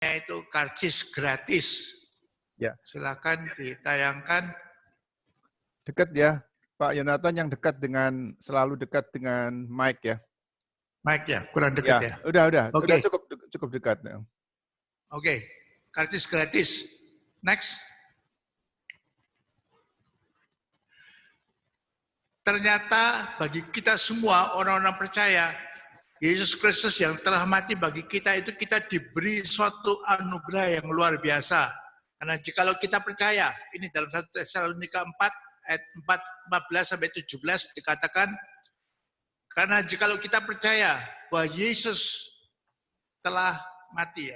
itu karcis gratis. Ya. Silakan ditayangkan. Dekat ya, Pak Yonatan yang dekat dengan, selalu dekat dengan mic ya. Mic ya, kurang dekat ya. Udah Oke. cukup dekat. Oke, karcis gratis. Next. Ternyata bagi kita semua orang-orang percaya, Yesus Kristus yang telah mati bagi kita itu kita diberi suatu anugerah yang luar biasa. Karena jikalau kita percaya, ini dalam 1 Tesalonika 4 ayat 14 sampai 17 dikatakan, karena jikalau kita percaya bahwa Yesus telah mati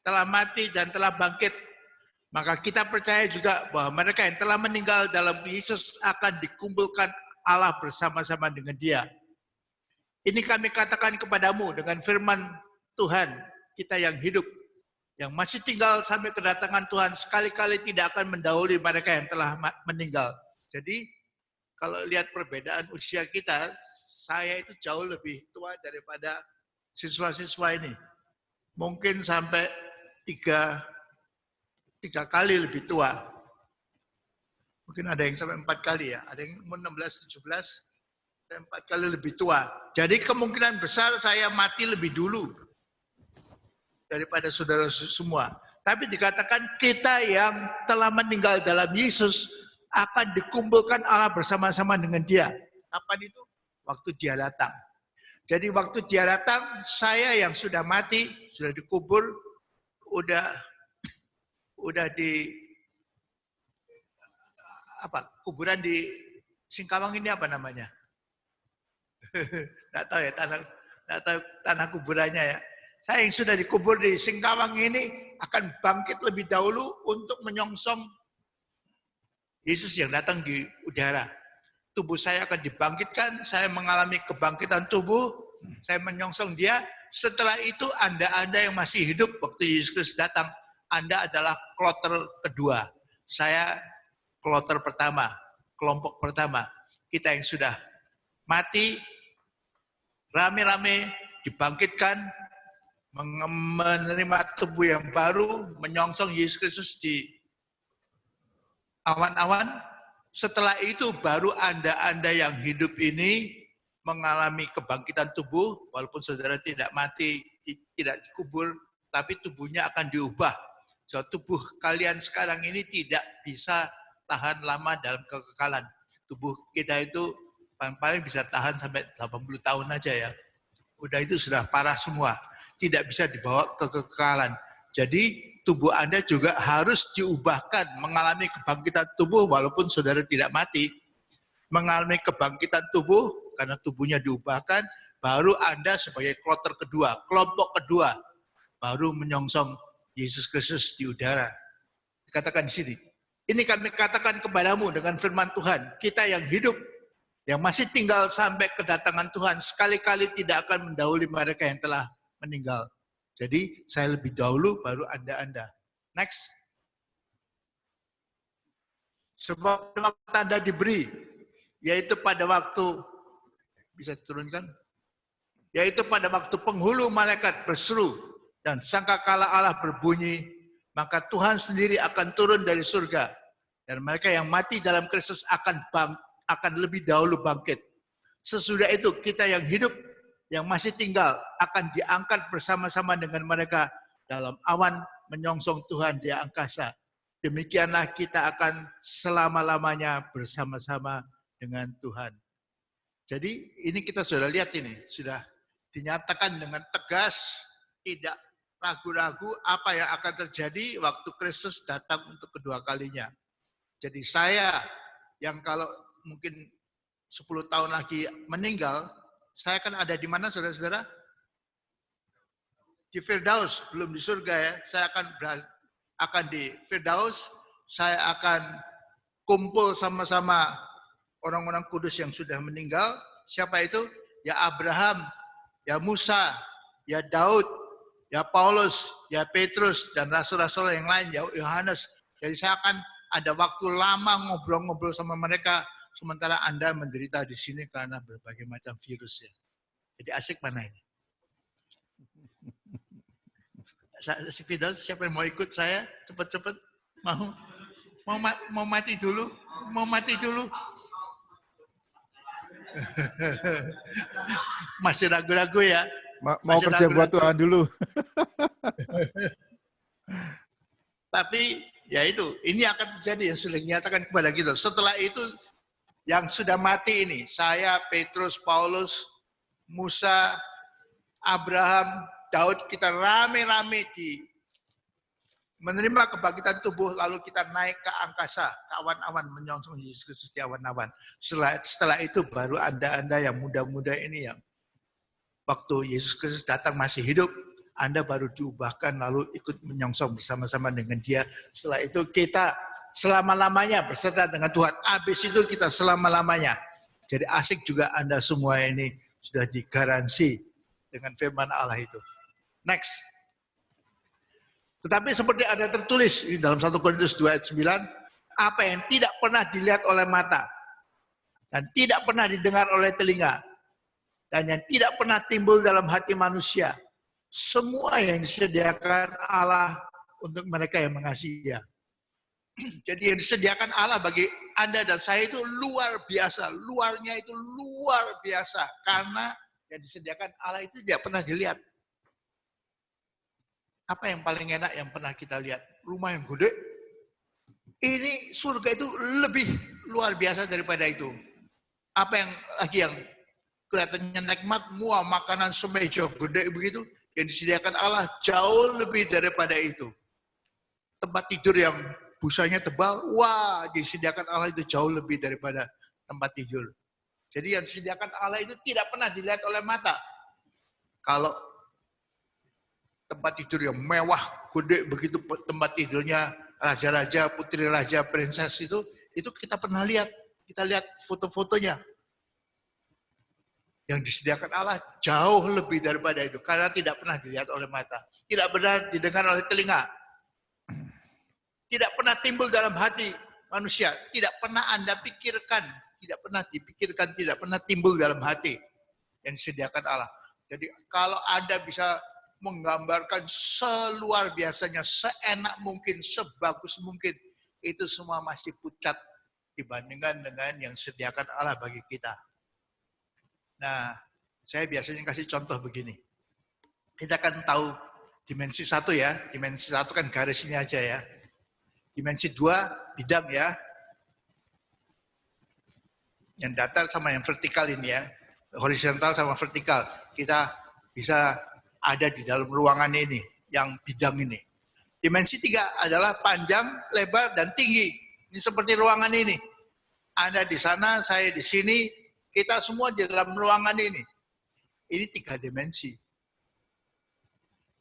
telah mati dan telah bangkit, maka kita percaya juga bahwa mereka yang telah meninggal dalam Yesus akan dikumpulkan Allah bersama-sama dengan Dia. Ini kami katakan kepadamu dengan firman Tuhan kita yang hidup, yang masih tinggal sampai kedatangan Tuhan, sekali-kali tidak akan mendahului mereka yang telah meninggal. Jadi, kalau lihat perbedaan usia kita, saya itu jauh lebih tua daripada siswa-siswa ini. Mungkin sampai tiga kali lebih tua. Mungkin ada yang sampai 4 kali ya. Ada yang umur 16, 17, 4 kali lebih tua. Jadi kemungkinan besar saya mati lebih dulu daripada saudara semua. Tapi dikatakan kita yang telah meninggal dalam Yesus akan dikumpulkan Allah bersama-sama dengan Dia. Kapan itu? Waktu Dia datang. Jadi waktu Dia datang, saya yang sudah mati, sudah dikubur, udah di kuburan di Singkawang ini apa namanya? Nggak tahu ya, tanah kuburannya ya. Saya yang sudah dikubur di Singkawang ini akan bangkit lebih dahulu untuk menyongsong Yesus yang datang di udara. Tubuh saya akan dibangkitkan, saya mengalami kebangkitan tubuh, saya menyongsong Dia. Setelah itu Anda yang masih hidup waktu Yesus Kristus datang, Anda adalah kloter kedua. Saya kloter pertama, kelompok pertama. Kita yang sudah mati, rame-rame dibangkitkan, menerima tubuh yang baru, menyongsong Yesus Kristus di awan-awan. Setelah itu baru Anda yang hidup ini mengalami kebangkitan tubuh, walaupun saudara tidak mati, tidak dikubur, tapi tubuhnya akan diubah. So, tubuh kalian sekarang ini tidak bisa tahan lama dalam kekekalan. Tubuh kita itu paling bisa tahan sampai 80 tahun aja ya. Udah itu sudah parah semua. Tidak bisa dibawa ke kekekalan. Jadi tubuh Anda juga harus diubahkan, mengalami kebangkitan tubuh walaupun saudara tidak mati. Mengalami kebangkitan tubuh karena tubuhnya diubahkan, baru Anda sebagai kloter kedua, kelompok kedua, baru menyongsong Yesus Kristus di udara. Dikatakan di sini. Ini kami katakan kepadamu dengan firman Tuhan, kita yang hidup, yang masih tinggal sampai kedatangan Tuhan, sekali-kali tidak akan mendahului mereka yang telah meninggal. Jadi saya lebih dahulu, baru Anda. Next. Sebab tanda diberi, yaitu pada waktu, bisa diturunkan? Yaitu pada waktu penghulu malaikat berseru, dan sangkakala Allah berbunyi, maka Tuhan sendiri akan turun dari surga, dan mereka yang mati dalam Kristus akan lebih dahulu bangkit. Sesudah itu kita yang hidup, yang masih tinggal akan diangkat bersama-sama dengan mereka dalam awan menyongsong Tuhan di angkasa. Demikianlah kita akan selama-lamanya bersama-sama dengan Tuhan. Jadi ini kita sudah lihat ini, sudah dinyatakan dengan tegas, tidak ragu-ragu apa yang akan terjadi waktu Kristus datang untuk kedua kalinya. Jadi saya yang kalau mungkin 10 tahun lagi meninggal, saya kan ada di mana saudara-saudara? Di Firdaus, belum di surga ya. Saya akan di Firdaus, saya akan kumpul sama-sama orang-orang kudus yang sudah meninggal. Siapa itu? Ya Abraham, ya Musa, ya Daud, ya Paulus, ya Petrus, dan rasul-rasul yang lain, ya Yohanes. Jadi saya akan ada waktu lama ngobrol-ngobrol sama mereka, sementara Anda menderita di sini karena berbagai macam virus ya. Jadi asik mana ini? Si Fidel, siapa yang mau ikut saya? Cepat-cepat. Mau mati dulu? Mau mati dulu? Masih ragu-ragu ya? Mau Masih kerja buat ragu-ragu. Tuhan dulu. Tapi ya itu, ini akan terjadi yang sudah dinyatakan kepada kita. Setelah itu yang sudah mati ini, saya, Petrus, Paulus, Musa, Abraham, Daud, kita rame-rame menerima kebangkitan tubuh, lalu kita naik ke angkasa, ke awan-awan, menyongsong Yesus Kristus di awan-awan. Setelah itu baru Anda yang muda-muda ini yang waktu Yesus Kristus datang masih hidup, Anda baru diubahkan lalu ikut menyongsong bersama-sama dengan Dia. Setelah itu kita selama-lamanya berserta dengan Tuhan. Habis itu kita selama-lamanya. Jadi asik juga Anda semua ini sudah digaransi dengan firman Allah itu. Next. Tetapi seperti ada tertulis ini dalam 1 Korintus 2 ayat 9, apa yang tidak pernah dilihat oleh mata dan tidak pernah didengar oleh telinga dan yang tidak pernah timbul dalam hati manusia, semua yang disediakan Allah untuk mereka yang mengasihi Dia. Jadi yang disediakan Allah bagi Anda dan saya itu luar biasa, luarnya itu luar biasa karena yang disediakan Allah itu tidak pernah dilihat. Apa yang paling enak yang pernah kita lihat? Rumah yang gede. Ini surga itu lebih luar biasa daripada itu. Apa yang lagi yang kelihatannya nikmat, muah makanan semeja gede begitu, yang disediakan Allah jauh lebih daripada itu. Tempat tidur yang busanya tebal, wah, disediakan Allah itu jauh lebih daripada tempat tidur. Jadi yang disediakan Allah itu tidak pernah dilihat oleh mata. Kalau tempat tidur yang mewah, gede begitu, tempat tidurnya raja-raja, putri raja, princess itu kita pernah lihat. Kita lihat foto-fotonya. Yang disediakan Allah jauh lebih daripada itu. Karena tidak pernah dilihat oleh mata. Tidak pernah didengar oleh telinga. Tidak pernah timbul dalam hati manusia. Tidak pernah Anda pikirkan. Tidak pernah dipikirkan, tidak pernah timbul dalam hati. Yang disediakan Allah. Jadi kalau Anda bisa menggambarkan seluar biasanya, seenak mungkin, sebagus mungkin, itu semua masih pucat dibandingkan dengan yang disediakan Allah bagi kita. Nah, saya biasanya kasih contoh begini. Kita kan tahu dimensi 1 ya, dimensi 1 kan garis ini aja ya. Dimensi 2 bidang ya. Yang datar sama yang vertikal ini ya, horizontal sama vertikal. Kita bisa ada di dalam ruangan ini, yang bidang ini. Dimensi 3 adalah panjang, lebar, dan tinggi. Ini seperti ruangan ini. Anda di sana, saya di sini, kita semua di dalam ruangan ini. Ini 3 dimensi.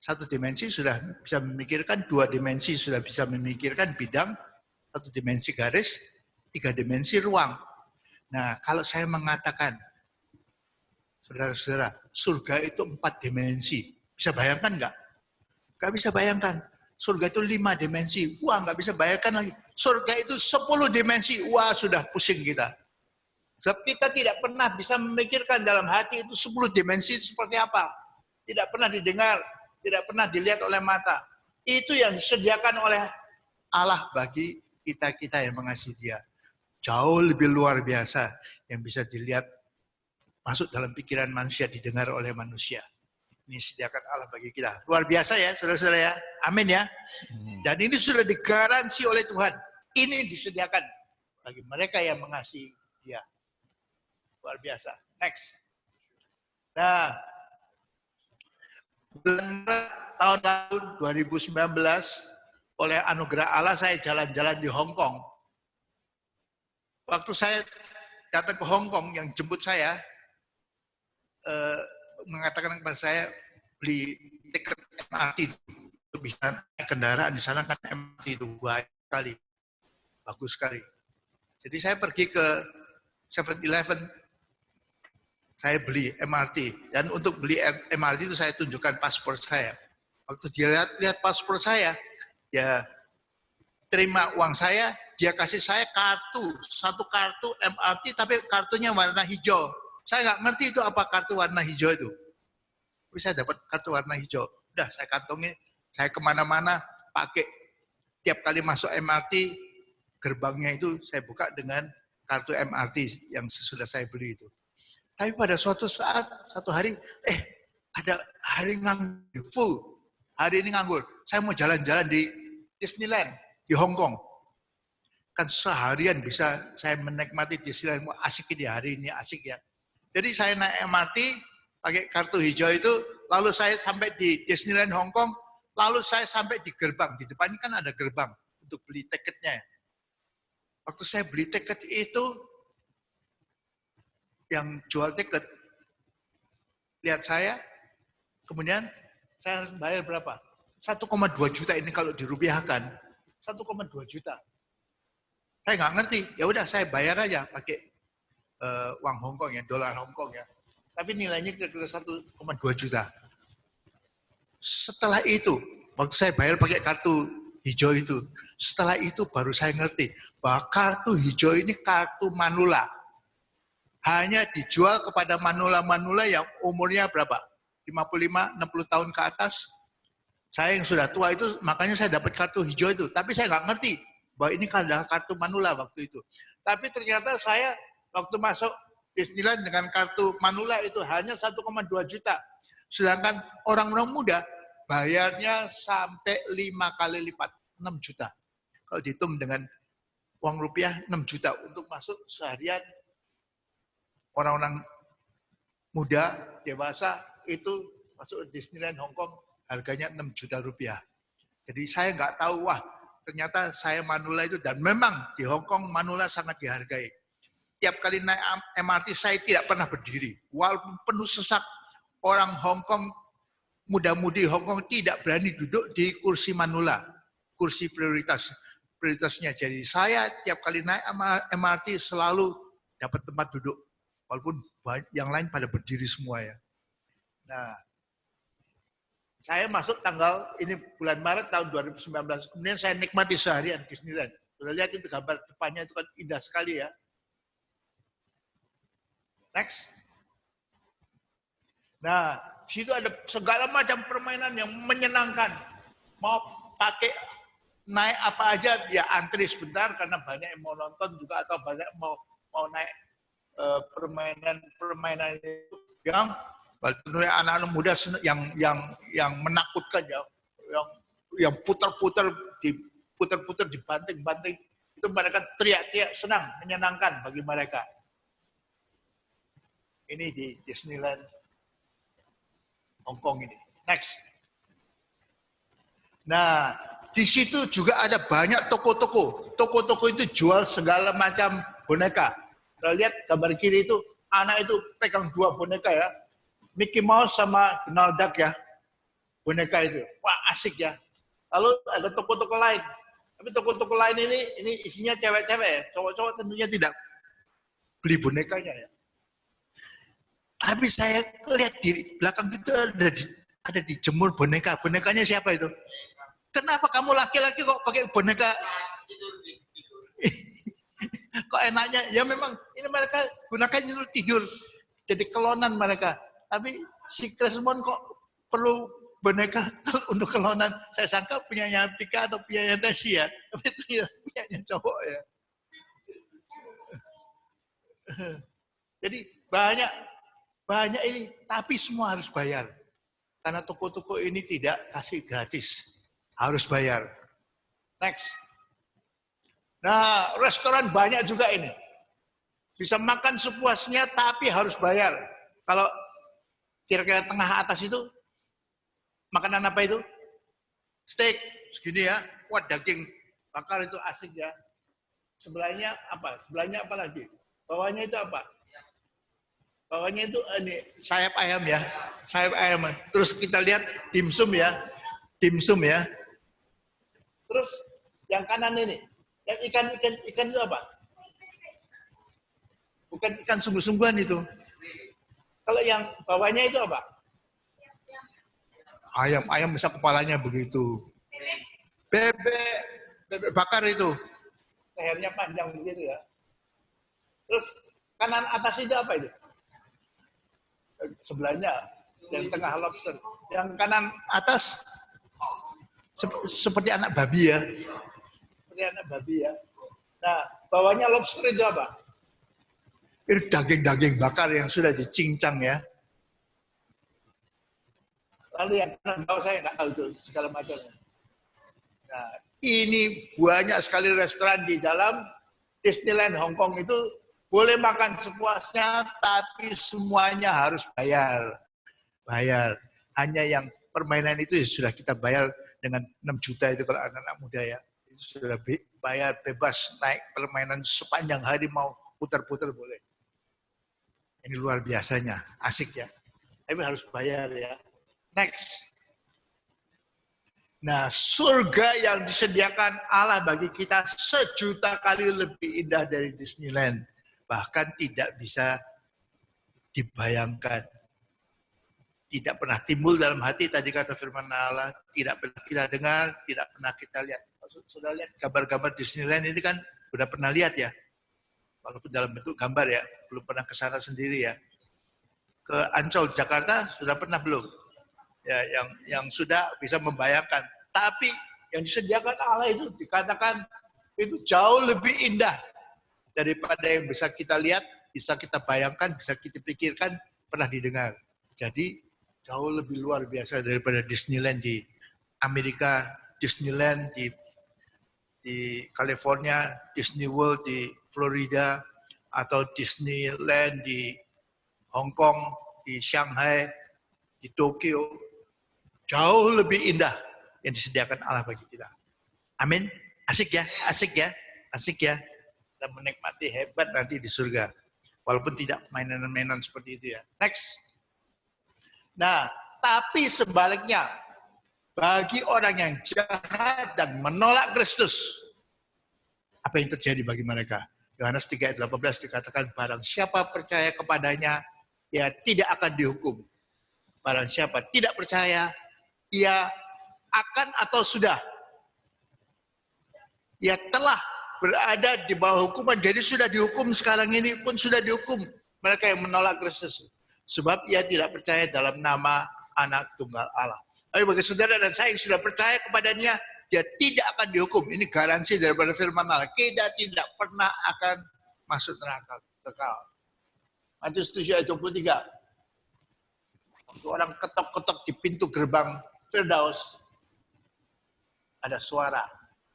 1 dimensi sudah bisa memikirkan, 2 dimensi sudah bisa memikirkan bidang, 1 dimensi garis, 3 dimensi ruang. Nah, kalau saya mengatakan, saudara-saudara, surga itu 4 dimensi. Bisa bayangkan nggak? Nggak bisa bayangkan. Surga itu 5 dimensi. Wah, nggak bisa bayangkan lagi. Surga itu 10 dimensi. Wah, sudah pusing kita. Sebab kita tidak pernah bisa memikirkan dalam hati itu 10 dimensi seperti apa. Tidak pernah didengar, tidak pernah dilihat oleh mata. Itu yang disediakan oleh Allah bagi kita-kita yang mengasihi Dia. Jauh lebih luar biasa yang bisa dilihat, masuk dalam pikiran manusia, didengar oleh manusia. Ini disediakan Allah bagi kita. Luar biasa ya, saudara-saudara ya. Amin ya. Dan ini sudah digaransi oleh Tuhan. Ini disediakan bagi mereka yang mengasihi Dia. Luar biasa. Next. Nah, bulan tahun lalu 2019, oleh anugerah Allah saya jalan-jalan di Hong Kong. Waktu saya datang ke Hong Kong, yang jemput saya mengatakan kepada saya, beli tiket MRT itu bisa naik kendaraan di sana kan MRT itu baik sekali, bagus sekali. Jadi saya pergi ke 7-Eleven, saya beli MRT, dan untuk beli MRT itu saya tunjukkan paspor saya. Waktu dia lihat paspor saya, dia terima uang saya, dia kasih saya satu kartu MRT, tapi kartunya warna hijau. Saya nggak ngerti itu apa kartu warna hijau itu. Tapi saya dapat kartu warna hijau. Udah, saya kantongi, Saya kemana-mana pakai, tiap kali masuk MRT, gerbangnya itu saya buka dengan kartu MRT yang sudah saya beli itu. Tapi pada suatu saat, satu hari, ada hari nganggur, full. Hari ini nganggur. Saya mau jalan-jalan di Disneyland, di Hong Kong. Kan seharian bisa saya menikmati Disneyland. Asik ini hari ini, asik ya. Jadi saya naik MRT, pakai kartu hijau itu, lalu saya sampai di Disneyland Hong Kong, lalu saya sampai di gerbang. Di depannya kan ada gerbang untuk beli tiketnya. Waktu saya beli tiket itu, yang jual tiket, lihat saya, kemudian saya harus bayar berapa? 1,2 juta ini kalau dirupiahkan, 1,2 juta. Saya nggak ngerti, ya udah saya bayar aja pakai uang Hong Kong ya, dolar Hong Kong ya. Tapi nilainya kira-kira 1,2 juta. Setelah itu, waktu saya bayar pakai kartu hijau itu, setelah itu baru saya ngerti bahwa kartu hijau ini kartu manula. Hanya dijual kepada manula-manula yang umurnya berapa? 55, 60 tahun ke atas. Saya yang sudah tua itu, makanya saya dapat kartu hijau itu. Tapi saya nggak ngerti bahwa ini adalah kartu manula waktu itu. Tapi ternyata saya waktu masuk Disneyland dengan kartu manula itu hanya 1,2 juta. Sedangkan orang-orang muda bayarnya sampai 5 kali lipat, 6 juta. Kalau dihitung dengan uang rupiah 6 juta untuk masuk seharian. Orang-orang muda, dewasa itu masuk Disneyland Hong Kong harganya 6 juta rupiah. Jadi saya nggak tahu, wah ternyata saya manula itu, dan memang di Hong Kong manula sangat dihargai. Tiap kali naik MRT saya tidak pernah berdiri. Walaupun penuh sesak, orang Hong Kong, muda-mudi Hong Kong tidak berani duduk di kursi manula, kursi prioritasnya. Jadi saya tiap kali naik MRT selalu dapat tempat duduk. Walaupun yang lain pada berdiri semua ya. Nah, saya masuk tanggal ini bulan Maret tahun 2019. Kemudian saya nikmati seharian Disneyland. Sudah lihat itu gambar depannya itu kan indah sekali ya. Next. Nah, di situ ada segala macam permainan yang menyenangkan. Mau pakai naik apa aja ya antri sebentar karena banyak yang mau nonton juga atau banyak mau naik permainan itu yang anak-anak muda yang menakutkan ya, yang putar-putar dibanting-banting, itu mereka teriak-teriak senang, menyenangkan bagi mereka. Ini di Disneyland Hong Kong ini. Next. Nah, di situ juga ada banyak toko-toko. Toko-toko itu jual segala macam boneka. Kita lihat gambar kiri itu, anak itu pegang 2 boneka ya. Mickey Mouse sama Donald Duck ya. Boneka itu. Wah asik ya. Lalu ada toko-toko lain. Tapi toko-toko lain ini isinya cewek-cewek ya. Cowok-cowok tentunya tidak beli bonekanya ya. Tapi saya lihat di belakang itu ada dijemur boneka. Bonekanya siapa itu? Kenapa kamu laki-laki kok pakai boneka? Kok enaknya? Ya memang ini mereka gunakan itu tidur. Jadi kelonan mereka. Tapi si Krismon kok perlu boneka untuk kelonan? Saya sangka punyanya Tika atau punyanya Desi ya. Tapi itu ya punyanya cowok ya. Jadi banyak ini. Tapi semua harus bayar. Karena toko-toko ini tidak kasih gratis. Harus bayar. Next. Nah, restoran banyak juga ini. Bisa makan sepuasnya tapi harus bayar. Kalau kira-kira tengah atas itu, makanan apa itu? Steak, segini ya. Wah, daging bakar itu asik ya. Sebelahnya apa? Sebelahnya apa lagi? Bawahnya itu apa? Bawahnya itu ini sayap ayam ya. Sayap ayam. Terus kita lihat dimsum ya. Dimsum ya. Terus yang kanan ini. Yang ikan itu apa? Bukan ikan sungguh-sungguhan itu. Kalau yang bawahnya itu apa? Ayam besar kepalanya begitu. Bebek bakar itu. Lehernya panjang begitu ya. Terus kanan atas itu apa itu? Sebelahnya yang tengah lobster. Yang kanan atas seperti anak babi ya. Seperti anak babi ya. Nah, bawahnya lobster itu apa? Itu daging-daging bakar yang sudah dicincang ya. Lalu yang kanan bawah saya nggak tahu itu segala macam. Nah, ini banyak sekali restoran di dalam Disneyland Hong Kong itu boleh makan sepuasnya, tapi semuanya harus bayar. Bayar. Hanya yang permainan itu sudah kita bayar dengan 6 juta itu kalau anak-anak muda ya. Itu sudah bayar bebas naik permainan sepanjang hari mau putar-putar boleh. Ini luar biasanya, asik ya. Tapi harus bayar ya. Next. Nah, surga yang disediakan Allah bagi kita 1.000.000 kali lebih indah dari Disneyland. Bahkan tidak bisa dibayangkan. Tidak pernah timbul dalam hati, tadi kata firman Allah, tidak pernah kita dengar, tidak pernah kita lihat. Sudah lihat gambar-gambar Disneyland ini kan sudah pernah lihat ya. Walaupun dalam bentuk gambar ya, belum pernah ke sana sendiri ya. Ke Ancol, Jakarta sudah pernah belum? Ya, yang sudah bisa membayangkan. Tapi yang disediakan Allah itu dikatakan itu jauh lebih indah daripada yang bisa kita lihat, bisa kita bayangkan, bisa kita pikirkan, pernah didengar. Jadi jauh lebih luar biasa daripada Disneyland di Amerika, Disneyland di California, Disney World di Florida, atau Disneyland di Hong Kong, di Shanghai, di Tokyo. Jauh lebih indah yang disediakan Allah bagi kita. Amin. Asik ya, asik ya, asik ya. Kita menikmati hebat nanti di surga. Walaupun tidak mainan-mainan seperti itu ya. Next. Nah, tapi sebaliknya, bagi orang yang jahat dan menolak Kristus, apa yang terjadi bagi mereka? Yohanes 3 ayat 18 dikatakan, barang siapa percaya kepadanya, ia tidak akan dihukum. Barang siapa tidak percaya, ia akan atau sudah. Ia telah berada di bawah hukuman. Jadi sudah dihukum sekarang ini pun sudah dihukum. Mereka yang menolak Kristus. Sebab ia tidak percaya dalam nama anak tunggal Allah. Tapi bagi saudara dan saya yang sudah percaya kepadanya, dia tidak akan dihukum. Ini garansi daripada firman Allah. Kita tidak pernah akan masuk neraka kekal. Matius 7 ayat 23. Waktu orang ketok-ketok di pintu gerbang Firdaus, ada suara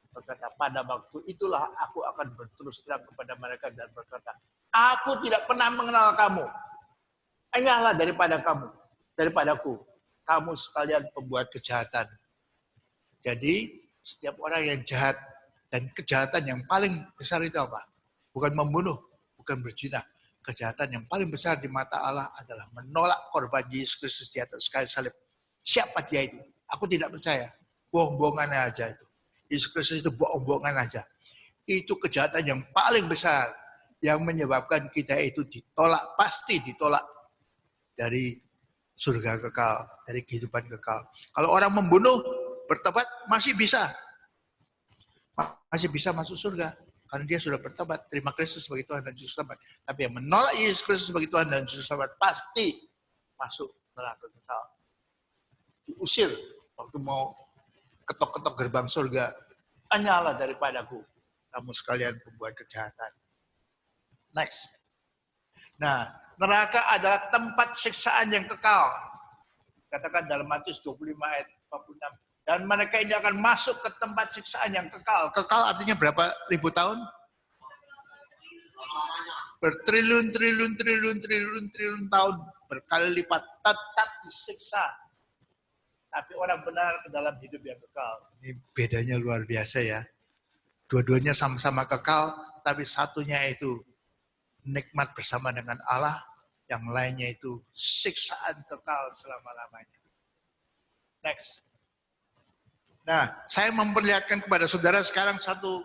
berkata, pada waktu itulah aku akan berterus terang kepada mereka dan berkata, aku tidak pernah mengenal kamu. Enyahlah daripadaku. Kamu sekalian pembuat kejahatan. Jadi setiap orang yang jahat dan kejahatan yang paling besar itu apa? Bukan membunuh, bukan berzina. Kejahatan yang paling besar di mata Allah adalah menolak korban Yesus Kristus di atas kayu salib. Siapa dia itu? Aku tidak percaya. Bohong-bohongannya aja itu. Yesus Kristus itu bohong-bohongan aja. Itu kejahatan yang paling besar yang menyebabkan kita itu ditolak, pasti ditolak dari surga kekal, dari kehidupan kekal. Kalau orang membunuh, bertobat masih bisa. Masih bisa masuk surga. Karena dia sudah bertobat, terima Kristus sebagai Tuhan dan Juru Selamat. Tapi yang menolak Yesus Kristus sebagai Tuhan dan Juru Selamat pasti masuk neraka kekal. Diusir waktu mau ketok-ketok gerbang surga. Hanyalah daripadaku, kamu sekalian pembuat kejahatan. Next. Nah, neraka adalah tempat siksaan yang kekal. Katakan dalam Matius 25 ayat 46. Dan mereka ini akan masuk ke tempat siksaan yang kekal. Kekal artinya berapa ribu tahun? Bertriliun tahun. Berkali lipat tetap disiksa. Tapi orang benar ke dalam hidup yang kekal. Ini bedanya luar biasa ya. Dua-duanya sama-sama kekal, tapi satunya itu nikmat bersama dengan Allah, yang lainnya itu siksaan kekal selama-lamanya. Next. Nah, saya memperlihatkan kepada saudara sekarang satu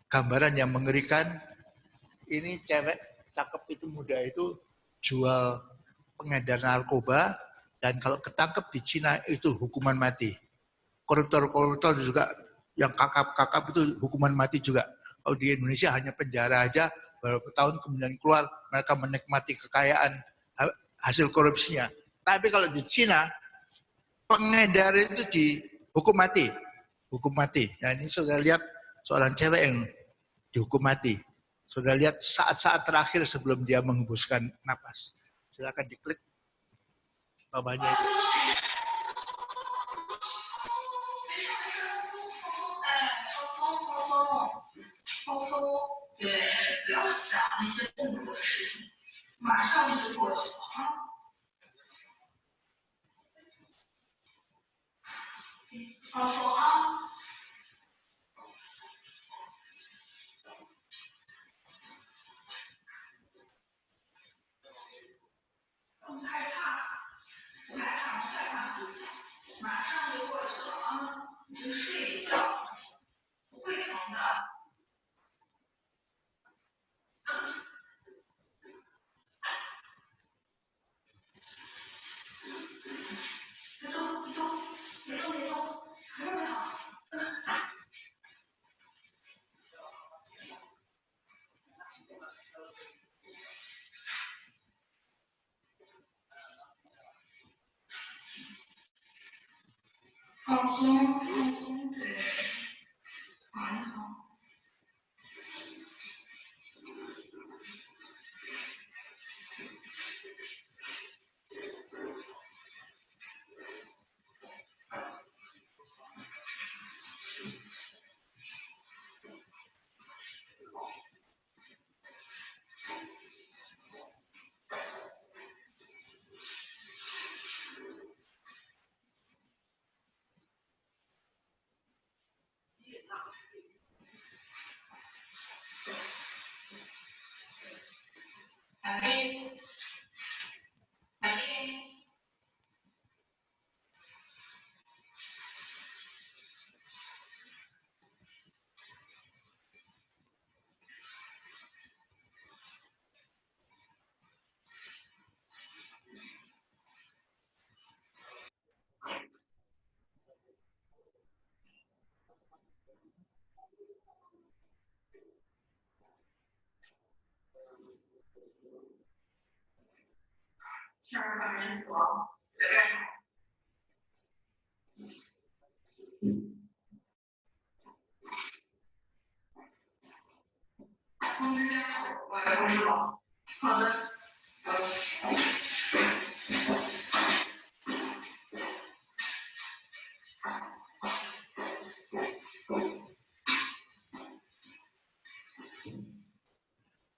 gambaran yang mengerikan. Ini cewek cakep itu, muda itu, jual pengedar narkoba, dan kalau ketangkep di Cina itu hukuman mati. Koruptor-koruptor juga, yang kakap-kakap itu hukuman mati juga. Kalau di Indonesia hanya penjara aja, beberapa tahun kemudian keluar, mereka menikmati kekayaan hasil korupsinya. Tapi kalau di Cina, pengedar itu dihukum mati. Hukum mati. Nah ini saudara lihat seorang cewek yang dihukum mati. Saudara lihat saat-saat terakhir sebelum dia menghembuskan napas. Silakan diklik bawahnya itu.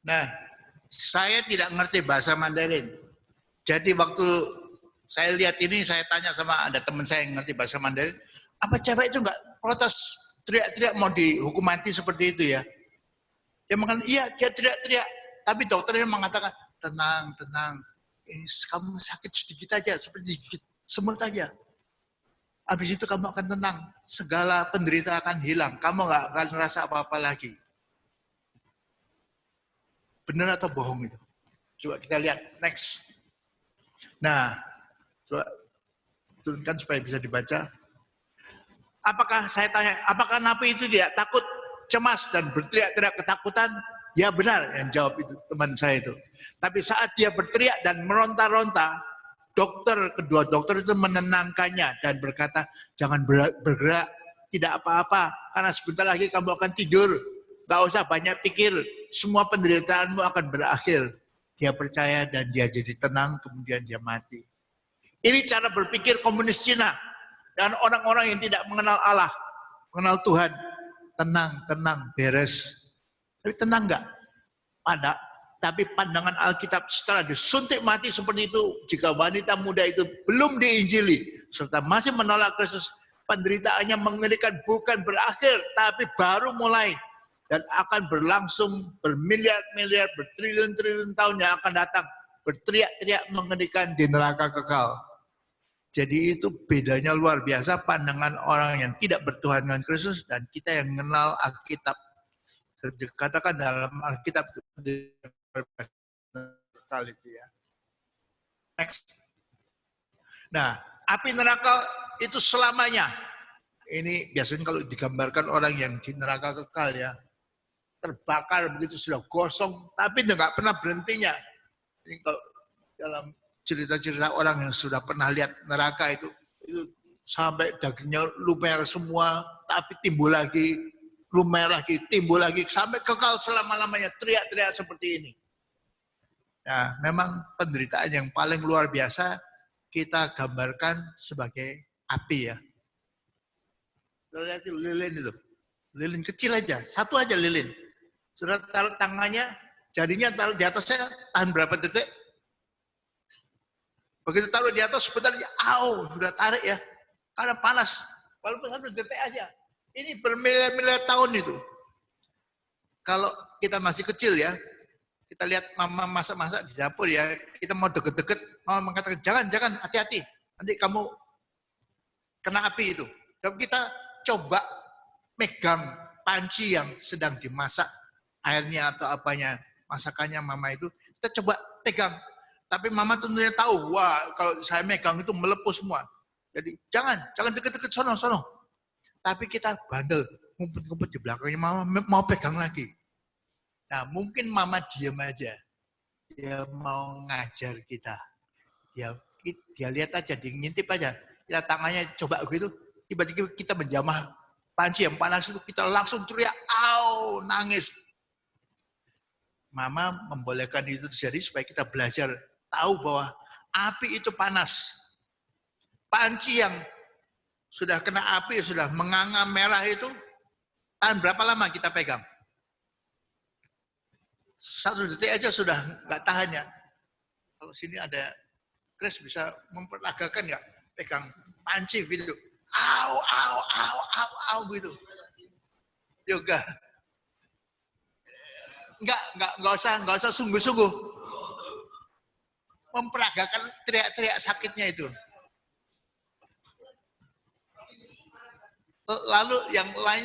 Nah, saya tidak ngerti bahasa Mandarin. Jadi waktu saya lihat ini, saya tanya sama ada teman saya yang ngerti bahasa Mandarin, apa cewek itu nggak protes, teriak-teriak mau dihukum mati seperti itu ya? Dia mengatakan, iya dia teriak-teriak. Tapi dokternya mengatakan, tenang, tenang. Ini kamu sakit sedikit aja, seperti digigit semut aja. Habis itu kamu akan tenang. Segala penderitaan akan hilang. Kamu nggak akan merasa apa-apa lagi. Benar atau bohong itu? Coba kita lihat, next. Nah, coba turunkan supaya bisa dibaca. Apakah saya tanya, apakah napi itu dia takut, cemas, dan berteriak-teriak ketakutan? Ya benar, yang jawab itu teman saya itu. Tapi saat dia berteriak dan meronta-ronta, kedua dokter itu menenangkannya dan berkata, jangan bergerak, tidak apa-apa, karena sebentar lagi kamu akan tidur. Gak usah banyak pikir, semua penderitaanmu akan berakhir. Dia percaya dan dia jadi tenang, kemudian dia mati. Ini cara berpikir komunis Cina. Dan orang-orang yang tidak mengenal Allah, mengenal Tuhan. Tenang, tenang, beres. Tapi tenang enggak? Tapi pandangan Alkitab setelah disuntik mati seperti itu, jika wanita muda itu belum diinjili, serta masih menolak Kristus, penderitaannya mengerikan bukan berakhir, tapi baru mulai. Dan akan berlangsung bermiliar-miliar, bertriliun-triliun tahun yang akan datang. Berteriak-teriak mengerikan di neraka kekal. Jadi itu bedanya luar biasa pandangan orang yang tidak bertuhan dengan Kristus dan kita yang mengenal Alkitab. Katakan dalam Alkitab itu ya. Next. Nah, api neraka itu selamanya. Ini biasanya kalau digambarkan orang yang di neraka kekal ya, terbakar begitu sudah gosong, tapi nggak pernah berhentinya. Ini kalau dalam cerita-cerita orang yang sudah pernah lihat neraka itu sampai dagingnya lumer semua, tapi timbul lagi, lumer lagi, timbul lagi, sampai kekal selama-lamanya, teriak-teriak seperti ini. Nah, memang penderitaan yang paling luar biasa kita gambarkan sebagai api ya. Lihat lilin itu, lilin kecil aja, satu aja lilin. Sudah taruh tangannya, jadinya taruh di atasnya, tahan berapa detik? Begitu taruh di atas, sebentar, sudah tarik ya. Karena panas, walaupun 1 detik aja. Ini bermiliar-miliar tahun itu. Kalau kita masih kecil ya, kita lihat mama masak-masak di dapur ya, kita mau deket-deket, mama mengatakan, jangan, hati-hati. Nanti kamu kena api itu. Tapi kita coba megang panci yang sedang dimasak, airnya atau apanya, masakannya mama itu, kita coba pegang. Tapi mama tentunya tahu, wah kalau saya megang itu melepuh semua. Jadi jangan deket-deket sono. Tapi kita bandel, ngumpet-ngumpet di belakangnya mama, mau pegang lagi. Nah mungkin mama diam aja, dia mau ngajar kita. Dia lihat aja, dia ngintip aja. Kita tangannya coba begitu, tiba-tiba kita menjamah panci yang panas itu, kita langsung teriak, nangis. Mama membolehkan itu terjadi supaya kita belajar tahu bahwa api itu panas. Panci yang sudah kena api, sudah menganga merah itu, tahan berapa lama kita pegang? 1 detik aja sudah nggak tahan ya. Kalau sini ada Chris bisa memperagakan nggak pegang panci gitu. Gitu. Yoga. Nggak usah sungguh-sungguh. Memperagakan teriak-teriak sakitnya itu. Lalu yang lain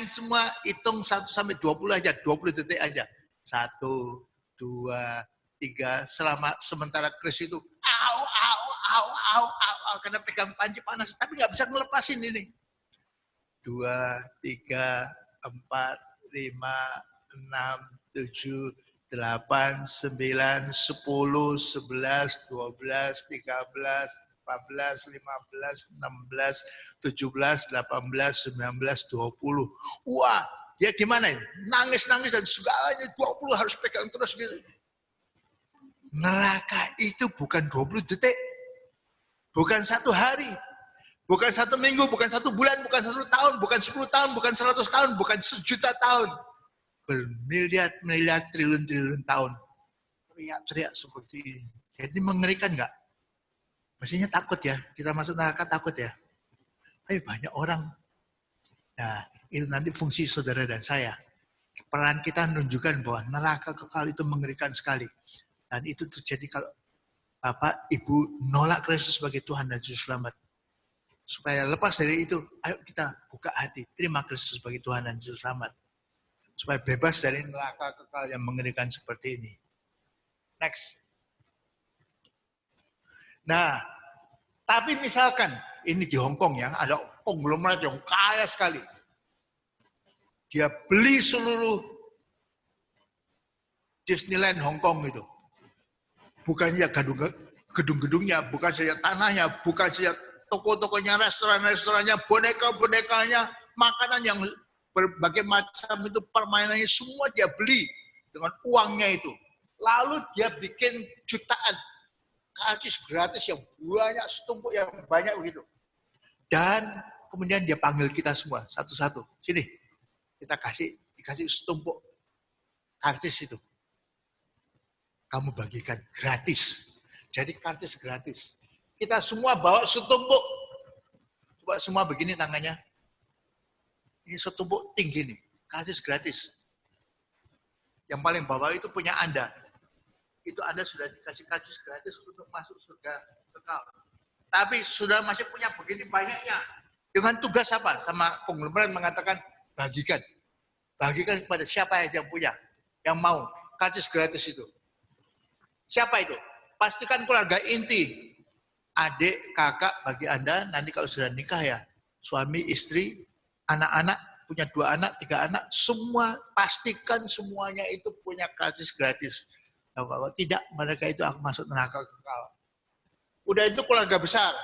semua hitung 1 sampai 20 aja, 20 detik aja. 1, 2, 3, sementara Chris itu karena pegang panci panas, tapi nggak bisa ngelepasin ini. 2, 3, 4, 5, 6, 7, 8, 9, 10, 11, 12, 13, 14, 15, 16, 17, 18, 19, 20. Wah, ya gimana ya? Nangis dan segalanya 20 harus pegang terus gitu. Neraka itu bukan 20 detik. Bukan 1 hari. Bukan 1 minggu, bukan 1 bulan, bukan 1 tahun, bukan 10 tahun, bukan 100 tahun, bukan 1.000.000 tahun. Bermiliar-miliar, triliun-triliun tahun. Teriak-teriak seperti ini. Jadi mengerikan nggak? Pastinya takut ya, kita masuk neraka takut ya. Tapi banyak orang, nah itu nanti fungsi saudara dan saya. Peran kita menunjukkan bahwa neraka kekal itu mengerikan sekali. Dan itu terjadi kalau Bapak, Ibu nolak Kristus sebagai Tuhan dan Juru Selamat. Supaya lepas dari itu, ayo kita buka hati, terima Kristus sebagai Tuhan dan Juru Selamat. Supaya bebas dari neraka kekal yang mengerikan seperti ini. Next. Nah, tapi misalkan ini di Hong Kong ya, ada konglomerat yang kaya sekali. Dia beli seluruh Disneyland Hong Kong itu. Bukan saja gedung-gedungnya, bukan saja tanahnya, bukan saja toko-tokonya, restoran-restorannya, boneka-bonekanya, makanan yang berbagai macam itu, permainannya semua dia beli dengan uangnya itu. Lalu dia bikin jutaan karcis gratis yang banyak, setumpuk yang banyak begitu. Dan kemudian dia panggil kita semua satu-satu. Sini, kita dikasih setumpuk karcis itu. Kamu bagikan gratis. Jadi karcis gratis. Kita semua bawa setumpuk. Coba semua begini tangannya. Ini setumpuk tinggi nih, karcis gratis. Yang paling bawah itu punya Anda. Itu Anda sudah dikasih karcis gratis untuk masuk surga kekal. Tapi sudah masih punya begini banyaknya. Dengan tugas apa? Sama konglomerat mengatakan, bagikan. Bagikan kepada siapa yang punya, yang mau karcis gratis itu. Siapa itu? Pastikan keluarga inti. Adik, kakak bagi Anda, nanti kalau sudah nikah ya, suami, istri, anak-anak, punya 2 anak, 3 anak, semua pastikan semuanya itu punya karcis gratis. Kalau tidak, mereka itu akan masuk neraka kekal. Udah itu keluarga besar.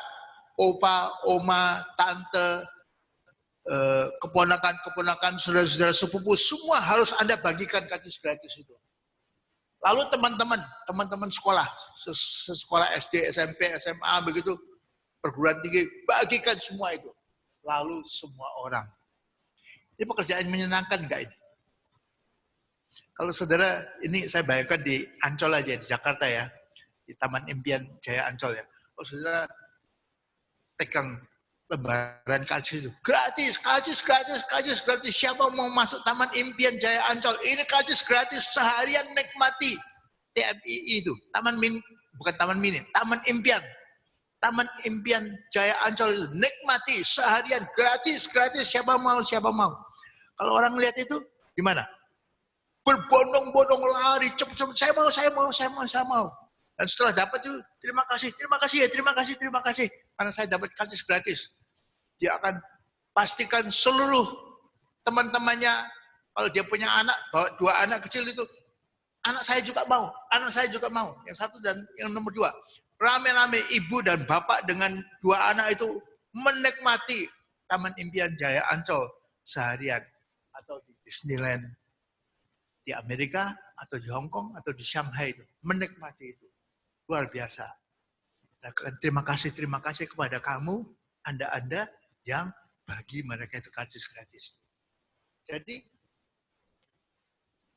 opa, oma, tante, keponakan-keponakan, saudara-saudara sepupu, semua harus Anda bagikan karcis gratis itu. Lalu teman-teman sekolah, sekolah SD, SMP, SMA, begitu, perguruan tinggi, bagikan semua itu. Lalu semua orang. Ini pekerjaan menyenangkan enggak ini? Kalau saudara, ini saya bayangkan di Ancol aja, di Jakarta ya, di Taman Impian Jaya Ancol ya. Kalau saudara pegang lembaran karcis itu, gratis. Siapa mau masuk Taman Impian Jaya Ancol? Ini karcis gratis, seharian nikmati TMII itu. Bukan Taman Mini, Taman Impian. Taman Impian Jaya Ancol itu, nikmati seharian gratis. Siapa mau. Kalau orang lihat itu, gimana? Berbondong-bondong lari, cepet-cepet, saya mau. Dan setelah dapat itu, terima kasih. Karena saya dapat karcis gratis. Dia akan pastikan seluruh teman-temannya, kalau dia punya anak, bawa 2 anak kecil itu, anak saya juga mau. Yang satu dan yang nomor 2. Rame-rame ibu dan bapak dengan 2 anak itu menikmati Taman Impian Jaya Ancol seharian. Atau di Disneyland di Amerika, atau di Hong Kong, atau di Shanghai itu. Menikmati itu. Luar biasa. Terima kasih kepada kamu, Anda yang bagi mereka itu karcis gratis. Jadi,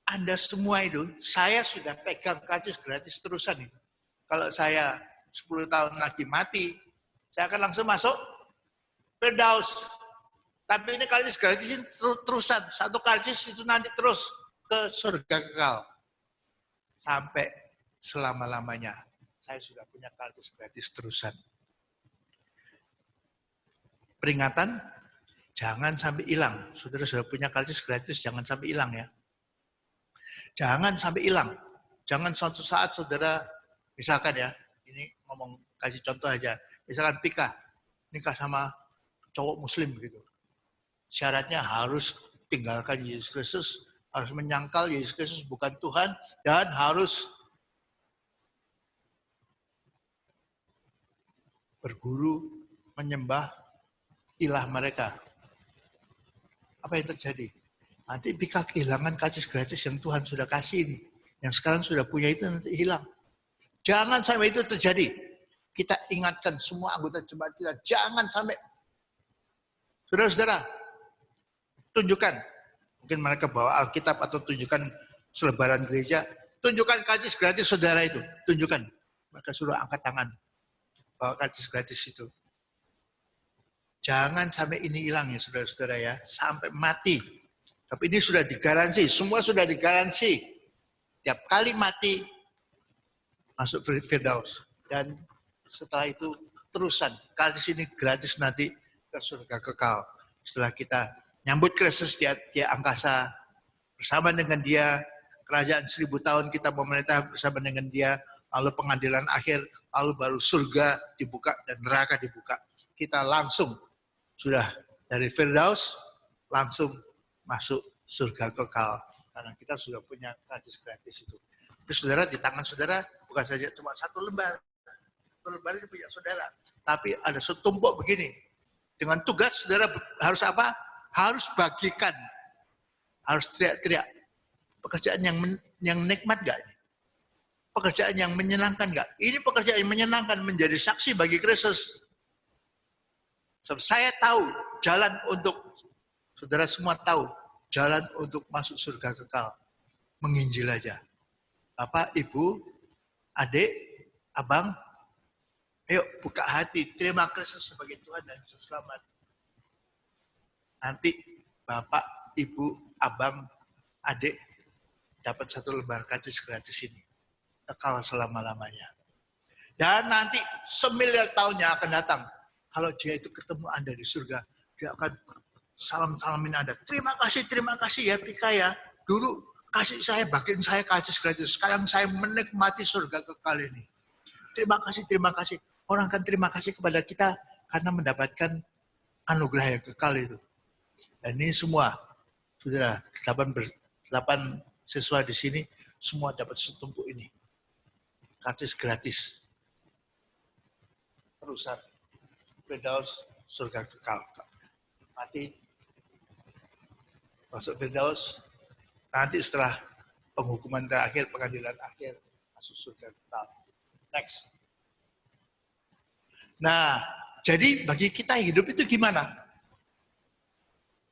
Anda semua itu, saya sudah pegang karcis gratis terusan itu. Kalau saya 10 tahun lagi mati, saya akan langsung masuk Firdaus. Tapi ini karcis gratis ini terusan. Satu karcis itu nanti terus ke surga kekal. Sampai selama-lamanya. Saya sudah punya karcis gratis terusan. Peringatan, jangan sampai hilang. Saudara sudah punya karcis gratis, jangan sampai hilang ya. Jangan sampai hilang. Jangan suatu saat saudara, misalkan ya, ini ngomong kasih contoh aja. Misalkan nikah sama cowok muslim gitu. Syaratnya harus tinggalkan Yesus Kristus, harus menyangkal Yesus Kristus bukan Tuhan, dan harus berguru menyembah ilah mereka. Apa yang terjadi? Nanti Pika kehilangan karcis gratis yang Tuhan sudah kasih ini. Yang sekarang sudah punya itu nanti hilang. Jangan sampai itu terjadi. Kita ingatkan semua anggota jemaat kita. Jangan sampai. Saudara-saudara, tunjukkan. Mungkin mereka bawa Alkitab atau tunjukkan selebaran gereja. Tunjukkan karcis gratis saudara itu. Tunjukkan. Mereka suruh angkat tangan. Bawa karcis gratis itu. Jangan sampai ini hilang ya saudara-saudara ya. Sampai mati. Tapi ini sudah digaransi. Semua sudah digaransi. Tiap kali mati, masuk Firdaus. Dan setelah itu terusan. Karcis ini gratis nanti ke surga kekal. Setelah kita nyambut Kristus di angkasa. Bersama dengan dia. Kerajaan 1000 tahun kita memerintah bersama dengan dia. Lalu pengadilan akhir. Lalu baru surga dibuka dan neraka dibuka. Kita langsung sudah dari Firdaus langsung masuk surga kekal. Karena kita sudah punya karcis gratis itu. Tapi saudara, di tangan saudara bukan saja cuma 1 lembar. 1 lembar itu punya saudara. Tapi ada setumpuk begini. Dengan tugas saudara harus apa? Harus bagikan. Harus teriak-teriak. Pekerjaan yang nikmat gak ini? Pekerjaan yang menyenangkan gak? Ini pekerjaan yang menyenangkan, menjadi saksi bagi Kristus. Sebab saya tahu jalan untuk, saudara semua tahu, jalan untuk masuk surga kekal. Menginjil aja. Bapak, Ibu, adik, abang, ayo buka hati, terima Kristus sebagai Tuhan dan Juru Selamat. Nanti Bapak, Ibu, abang, adik, dapat 1 lembar karcis gratis ini. Kekal selama-lamanya. Dan nanti 1 miliar tahunnya akan datang. Kalau dia itu ketemu Anda di surga, dia akan salam-salamin Anda. Terima kasih ya Pika ya. Dulu kasih saya, bagian saya karcis gratis. Sekarang saya menikmati surga kekal ini. Terima kasih. Orang akan terima kasih kepada kita karena mendapatkan anugerah yang kekal itu. Dan ini semua, saudara, 8 siswa di sini, semua dapat setumpuk ini. Karcis gratis. Terusan. Firdaus, surga kekal. Mati, masuk Firdaus, nanti setelah penghukuman terakhir, pengadilan akhir, masuk surga kekal. Next. Nah, jadi bagi kita hidup itu gimana?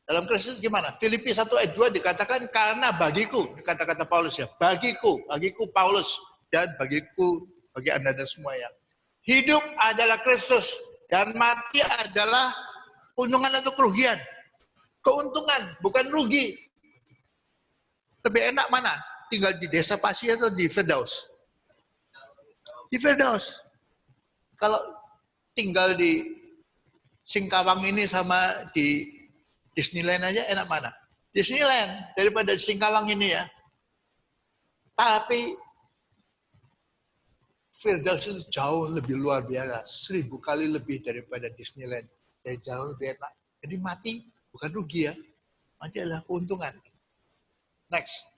Dalam Kristus gimana? Filipi 1 ayat 2 dikatakan, karena bagiku, kata-kata Paulus ya, bagiku Paulus, dan bagiku, bagi Anda dan semua ya. Hidup adalah Kristus, dan mati adalah keuntungan atau kerugian. Keuntungan, bukan rugi. Lebih enak mana? Tinggal di desa Pasir atau di Firdaus? Di Firdaus. Kalau tinggal di Singkawang ini sama di Disneyland aja enak mana? Disneyland daripada Singkawang ini ya. Tapi Firdaus itu jauh lebih luar biasa, 1000 kali lebih daripada Disneyland. Dan jauh lebih enak. Jadi mati bukan rugi ya, mati adalah keuntungan. Next.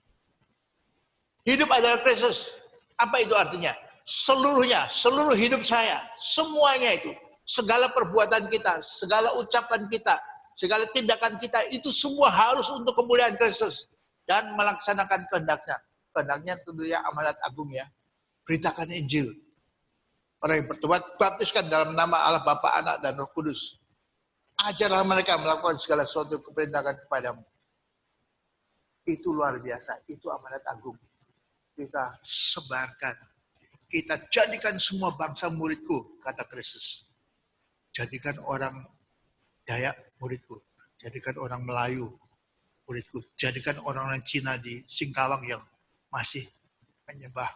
Hidup adalah Kristus. Apa itu artinya? Seluruhnya, seluruh hidup saya, semuanya itu, segala perbuatan kita, segala ucapan kita, segala tindakan kita, itu semua harus untuk kemuliaan Kristus. Dan melaksanakan kehendaknya. Kehendaknya tentunya amanat agung ya. Beritakan Injil. Orang yang bertobat, baptiskan dalam nama Allah Bapa, Anak, dan Roh Kudus. Ajarlah mereka melakukan segala sesuatu keperintahkan kepadamu. Itu luar biasa. Itu amanat agung. Kita sebarkan. Kita jadikan semua bangsa muridku, kata Kristus. Jadikan orang Dayak muridku. Jadikan orang Melayu muridku. Jadikan orang Cina di Singkawang yang masih menyembah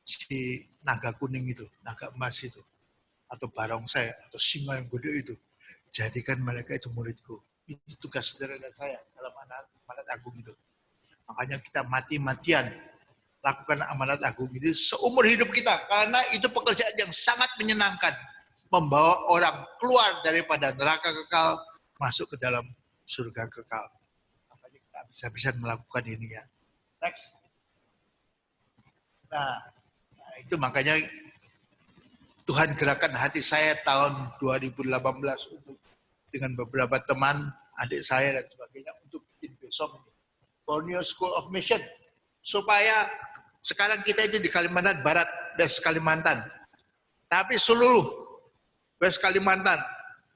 si naga kuning itu, naga emas itu. Atau barongsai, atau singa yang gede itu. Jadikan mereka itu muridku. Itu tugas saudara dan saya dalam amanat agung itu. Makanya kita mati-matian lakukan amanat agung ini seumur hidup kita. Karena itu pekerjaan yang sangat menyenangkan. Membawa orang keluar daripada neraka kekal, masuk ke dalam surga kekal. Makanya kita bisa melakukan ini ya. Next. Nah, itu makanya Tuhan gerakan hati saya tahun 2018 untuk dengan beberapa teman, adik saya dan sebagainya untuk bikin besok Borneo School of Mission. Supaya sekarang kita itu di Kalimantan Barat, West Kalimantan. Tapi seluruh West Kalimantan,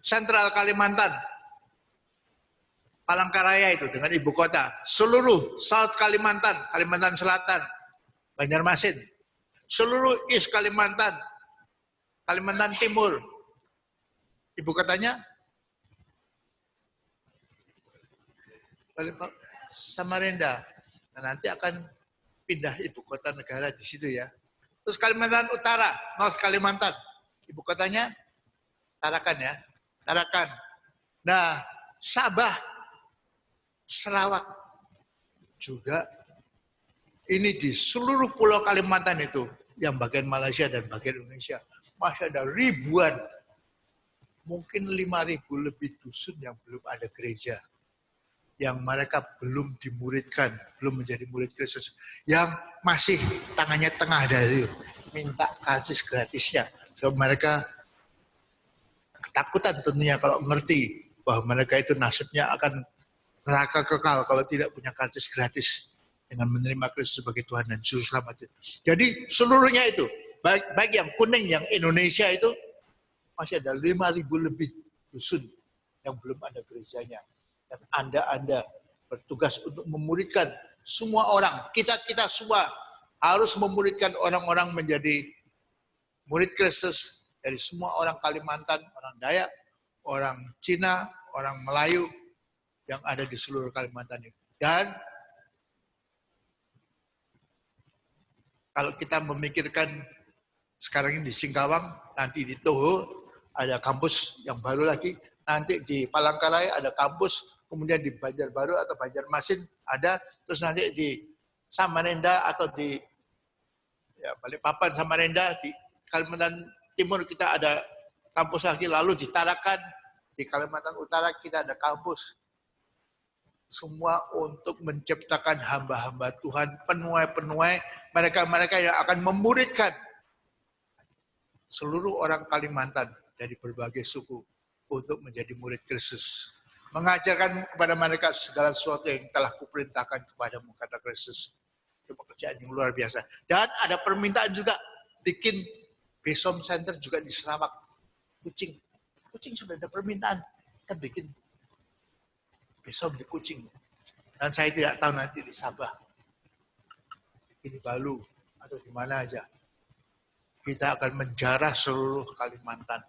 Sentral Kalimantan, Palangkaraya itu dengan ibu kota, seluruh South Kalimantan, Kalimantan Selatan, Banjarmasin, seluruh East Kalimantan, Kalimantan Timur, ibu kotanya Samarinda. Nah, nanti akan pindah ibu kota negara di situ ya. Terus Kalimantan Utara, North Kalimantan, ibu kotanya Tarakan ya, Tarakan. Nah, Sabah, Sarawak juga. Ini di seluruh pulau Kalimantan itu, yang bagian Malaysia dan bagian Indonesia, masih ada ribuan, mungkin 5.000 lebih dusun yang belum ada gereja. Yang mereka belum dimuridkan, belum menjadi murid Kristus. Yang masih tangannya tengah dari minta karcis gratisnya. So, mereka ketakutan tentunya kalau ngerti bahwa mereka itu nasibnya akan neraka kekal kalau tidak punya karcis gratis dengan menerima Kristus sebagai Tuhan dan Juru Selamat. Jadi seluruhnya itu, baik yang kuning, yang Indonesia itu, masih ada 5.000 lebih dusun yang belum ada gerejanya. Dan Anda bertugas untuk memuridkan semua orang. Kita semua harus memuridkan orang-orang menjadi murid Kristus dari semua orang Kalimantan, orang Dayak, orang Cina, orang Melayu yang ada di seluruh Kalimantan ini. Dan kalau kita memikirkan sekarang ini di Singkawang, nanti di Toho ada kampus yang baru lagi, nanti di Palangkaraya ada kampus, kemudian di Banjarbaru atau Banjarmasin ada, terus nanti di Samarinda atau di Balikpapan, Samarinda, di Kalimantan Timur kita ada kampus lagi, lalu di Tarakan, di Kalimantan Utara kita ada kampus. Semua untuk menciptakan hamba-hamba Tuhan, penuai-penuai, mereka-mereka yang akan memuridkan seluruh orang Kalimantan dari berbagai suku untuk menjadi murid Kristus. Mengajarkan kepada mereka segala sesuatu yang telah kuperintahkan kepadamu, kata Kristus. Itu pekerjaan yang luar biasa. Dan ada permintaan juga bikin Besom Center juga di Sarawak. Kucing. Kucing sudah ada permintaan. Kita bikin Besom di Kucing. Dan saya tidak tahu nanti di Sabah, di Balu, atau di mana aja. Kita akan menjarah seluruh Kalimantan.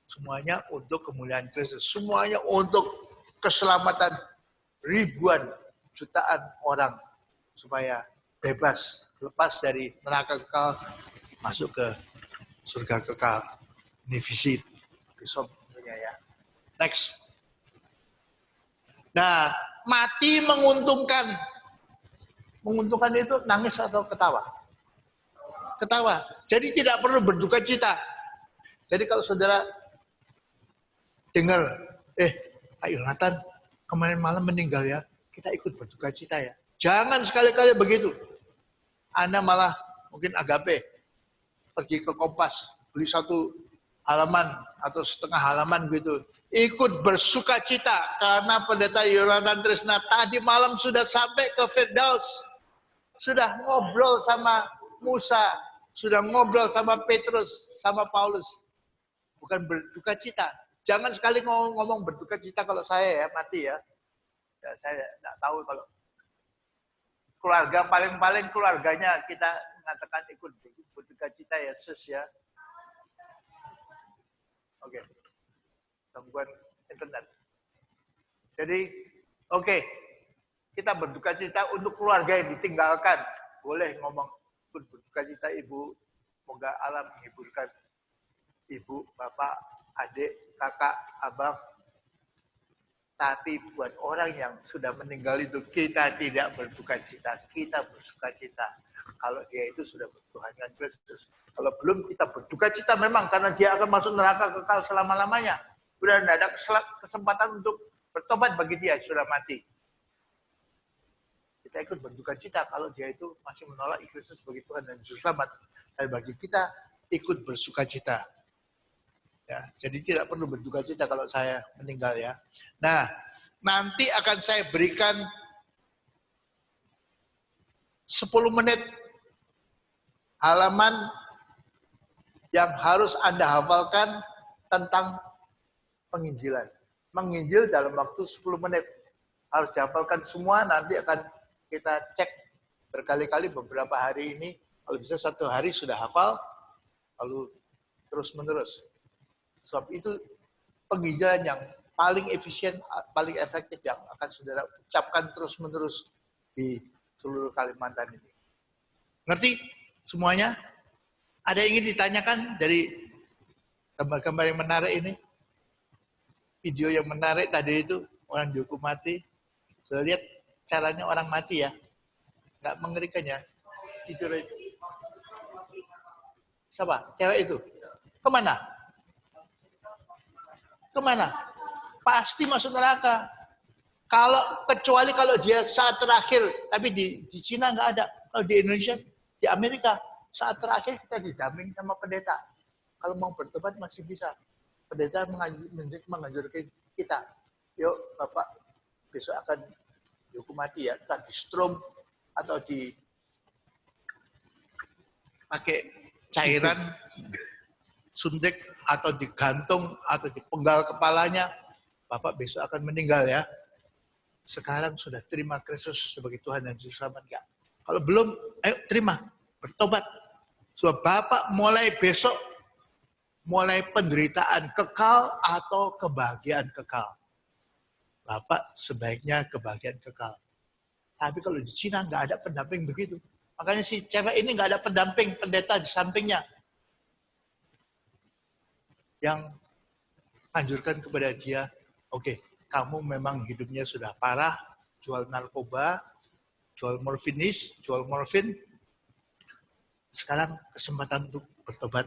Semuanya untuk kemuliaan Kristus. Semuanya untuk keselamatan ribuan, jutaan orang. Supaya bebas, lepas dari neraka kekal, masuk ke surga kekal. Ini visi besok tentunya ya. Next. Nah, mati menguntungkan. Menguntungkan itu nangis atau ketawa? Ketawa. Jadi tidak perlu berduka cita. Jadi kalau saudara dengar, Pak Yonatan kemarin malam meninggal ya, kita ikut berduka cita ya. Jangan sekali-kali begitu. Anda malah mungkin agape, pergi ke Kompas, beli 1 halaman atau setengah halaman gitu. Ikut bersuka cita karena pendeta Yonatan Trisna tadi malam sudah sampai ke Firdaus. Sudah ngobrol sama Musa, sudah ngobrol sama Petrus, sama Paulus. Bukan berduka cita. Jangan sekali ngomong berduka cita kalau saya ya mati ya. Saya tidak tahu kalau keluarga paling-paling keluarganya kita mengatakan ikut berduka cita ya sus ya. Oke. Gangguan internet. Jadi kita berduka cita untuk keluarga yang ditinggalkan. Boleh ngomong ikut berduka cita ibu. Semoga Allah menghiburkan ibu, bapak, adik, kakak, abang. Tapi buat orang yang sudah meninggal itu kita tidak berduka cita, kita bersuka cita. Kalau dia itu sudah bertuhan dengan Kristus. Kalau belum kita berduka cita memang karena dia akan masuk neraka kekal selama-lamanya. Sudah tidak ada kesempatan untuk bertobat bagi dia sudah mati. Kita ikut berduka cita kalau dia itu masih menolak Kristus sebagai Tuhan dan Juru Selamat. Dan bagi kita ikut bersuka cita. Ya, jadi tidak perlu berduka cita kalau saya meninggal ya. Nah, nanti akan saya berikan 10 menit halaman yang harus Anda hafalkan tentang penginjilan. Menginjil dalam waktu 10 menit. Harus dihafalkan semua, nanti akan kita cek berkali-kali beberapa hari ini. Kalau bisa 1 hari sudah hafal, lalu terus-menerus. Sebab itu penginjilan yang paling efisien, paling efektif yang akan saudara ucapkan terus-menerus di seluruh Kalimantan ini. Ngerti semuanya? Ada yang ingin ditanyakan dari gambar-gambar yang menarik ini? Video yang menarik tadi itu, orang dihukum mati. Sudah lihat caranya orang mati ya? Nggak mengerikan ya? Tidur itu. Siapa? Cewek itu? Kemana? Kemana? Pasti masuk neraka. Kecuali kalau dia saat terakhir, tapi di Cina nggak ada. Kalau di Indonesia, di Amerika, saat terakhir kita didampingi sama pendeta. Kalau mau bertobat masih bisa. Pendeta menganjurkan kita, yuk Bapak besok akan dihukum mati ya, entah di strom atau di pakai cairan suntik atau digantung atau dipenggal kepalanya, Bapak besok akan meninggal ya. Sekarang sudah terima Kristus sebagai Tuhan dan Juru Selamat enggak? Kalau belum, ayo terima, bertobat. Sebab Bapak mulai besok, mulai penderitaan kekal atau kebahagiaan kekal. Bapak sebaiknya kebahagiaan kekal. Tapi kalau di Cina nggak ada pendamping begitu. Makanya si cewek ini nggak ada pendamping, pendeta di sampingnya. Yang anjurkan kepada dia, oke, kamu memang hidupnya sudah parah, jual narkoba, jual morfinis, jual morfin. Sekarang kesempatan untuk bertobat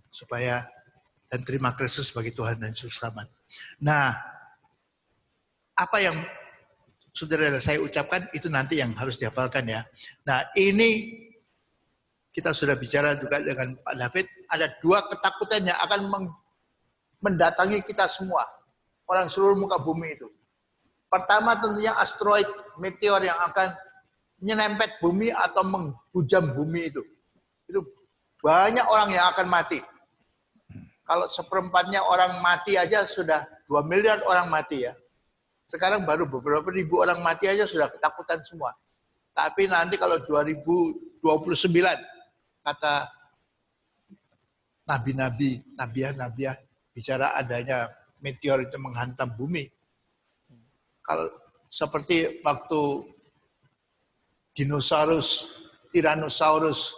supaya dan terima Kristus sebagai Tuhan dan Juru Selamat. Nah, apa yang saudara saya ucapkan itu nanti yang harus dihafalkan ya. Nah, ini kita sudah bicara juga dengan Pak David, ada 2 ketakutan yang akan mendatangi kita semua, orang seluruh muka bumi itu. Pertama tentunya asteroid, meteor yang akan menyerempet bumi atau menghujam bumi itu. Itu banyak orang yang akan mati. Kalau seperempatnya orang mati aja sudah 2 miliar orang mati ya. Sekarang baru beberapa ribu orang mati aja sudah ketakutan semua. Tapi nanti kalau 2029 kata nabi-nabi, nabiah bicara adanya meteor itu menghantam bumi. Kalau seperti waktu dinosaurus, Tyrannosaurus,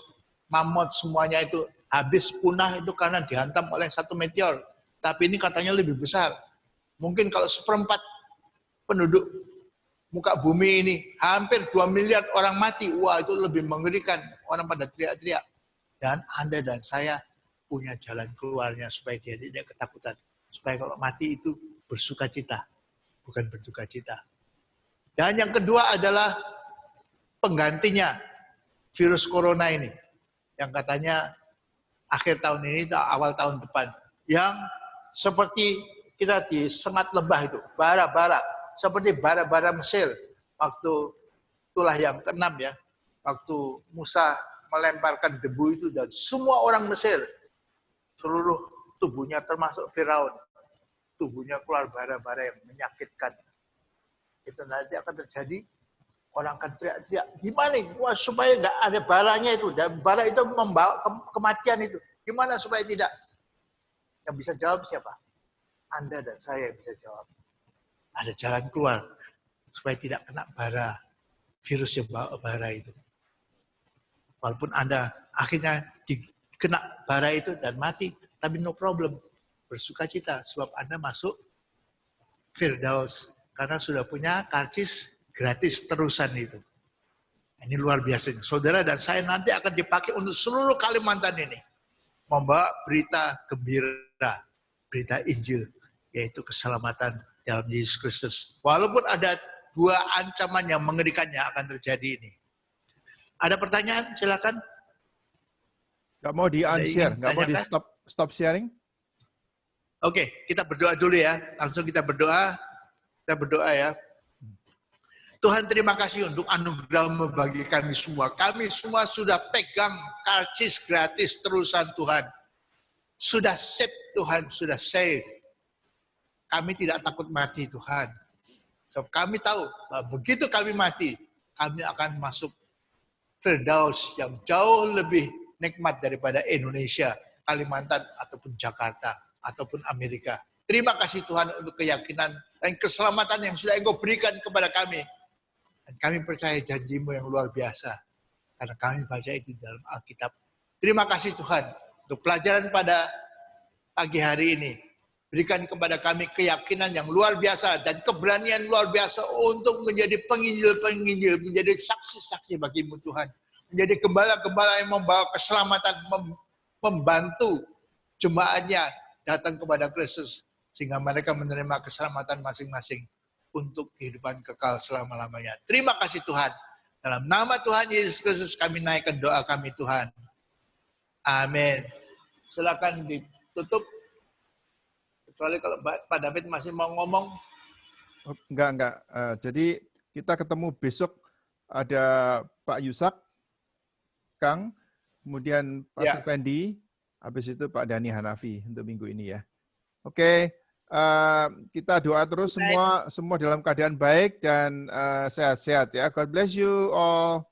mamut semuanya itu habis punah itu karena dihantam oleh satu meteor. Tapi ini katanya lebih besar. Mungkin kalau seperempat penduduk muka bumi ini hampir 2 miliar orang mati. Wah, itu lebih mengerikan. Orang pada teriak-teriak. Dan Anda dan saya punya jalan keluarnya supaya dia tidak ketakutan. Supaya kalau mati itu bersuka cita, bukan berduka cita. Dan yang kedua adalah penggantinya virus corona ini. Yang katanya akhir tahun ini, awal tahun depan. Yang seperti kita disengat lebah itu, bara-bara. Seperti bara-bara Mesir. Waktu itulah yang keenam ya. Waktu Musa melemparkan debu itu dan semua orang Mesir, seluruh tubuhnya termasuk Firaun, tubuhnya keluar bara-bara yang menyakitkan. Itu nanti akan terjadi, orang akan teriak-teriak, gimana nih? Wah, supaya nggak ada baranya itu, dan bara itu membawa kematian itu. Gimana supaya tidak? Yang bisa jawab siapa? Anda dan saya yang bisa jawab. Ada jalan keluar supaya tidak kena bara, virus yang bawa bara itu. Walaupun Anda akhirnya kena bara itu dan mati, tapi no problem. Bersuka cita sebab Anda masuk Firdaus karena sudah punya karcis gratis terusan itu. Ini luar biasa. Saudara dan saya nanti akan dipakai untuk seluruh Kalimantan ini. Membawa berita gembira, berita Injil, yaitu keselamatan dalam Yesus Kristus. Walaupun ada dua ancaman yang mengerikan yang akan terjadi ini. Ada pertanyaan? Silakan. Nggak mau di-unshare, nggak mau di-stop sharing? Oke, kita berdoa dulu ya. Langsung kita berdoa. Kita berdoa ya. Tuhan, terima kasih untuk anugerah-Mu bagi kami semua. Kami semua sudah pegang karcis gratis terusan Tuhan. Sudah save Tuhan, sudah save. Kami tidak takut mati Tuhan. So, kami tahu bahwa begitu kami mati, kami akan masuk Firdaus yang jauh lebih nikmat daripada Indonesia, Kalimantan, ataupun Jakarta, ataupun Amerika. Terima kasih Tuhan untuk keyakinan dan keselamatan yang sudah Engkau berikan kepada kami. Dan kami percaya janji-Mu yang luar biasa. Karena kami baca itu dalam Alkitab. Terima kasih Tuhan untuk pelajaran pada pagi hari ini. Berikan kepada kami keyakinan yang luar biasa dan keberanian luar biasa untuk menjadi penginjil-penginjil, menjadi saksi-saksi bagi-Mu Tuhan. Menjadi gembala-gembala yang membawa keselamatan, membantu jemaatnya datang kepada Kristus. Sehingga mereka menerima keselamatan masing-masing untuk kehidupan kekal selama-lamanya. Terima kasih Tuhan. Dalam nama Tuhan Yesus Kristus kami naikkan doa kami Tuhan. Amin. Silakan ditutup. Kecuali kalau Pak David masih mau ngomong. Enggak. Jadi kita ketemu besok ada Pak Yusak, Kang, kemudian Pak Suvendi, habis itu Pak Dhani Hanafi untuk minggu ini ya. Oke, kita doa terus semua dalam keadaan baik dan sehat-sehat ya. God bless you all.